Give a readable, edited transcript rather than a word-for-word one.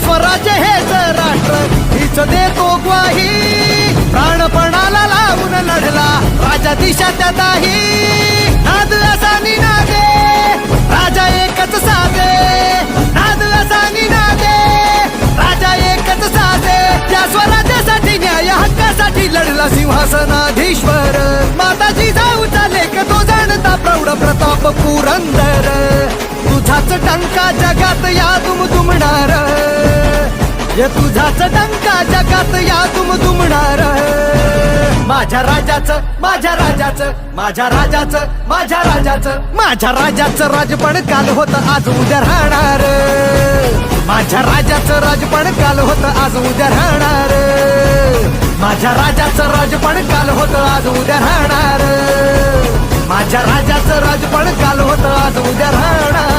स्वराज्य हेच राष्ट्र हीच देतो ग्वाही प्राणपणाला लावून लढला राजा दिशा त्या दाही नाद असा निनादे राजा एकच साधे नाद असा निनादे राजा एकच साधे त्या स्वराज्यासाठी न्याय हक्कासाठी लढला सिंहासनाधीश्वर माताजी जाऊचा लेख तो जाणता प्रौढ प्रताप पुरंदर तुझाच टंका जगात या दुमदुमणार तुझाच टंका जगात या दुमदुमणार माझ्या राजाचं माझ्या राजाचं माझ्या राजाचं माझ्या राजाचं माझ्या राजाचं राजपण काल होतं आज उद्या राहणार माझ्या राजाचं राजपण काल होतं आज उद्या राहणार माझ्या राजाचं राजपण काल होतं आज उद्या राहणार माझ्या राजाचं राजपण काल होतं आज उद्या राहणार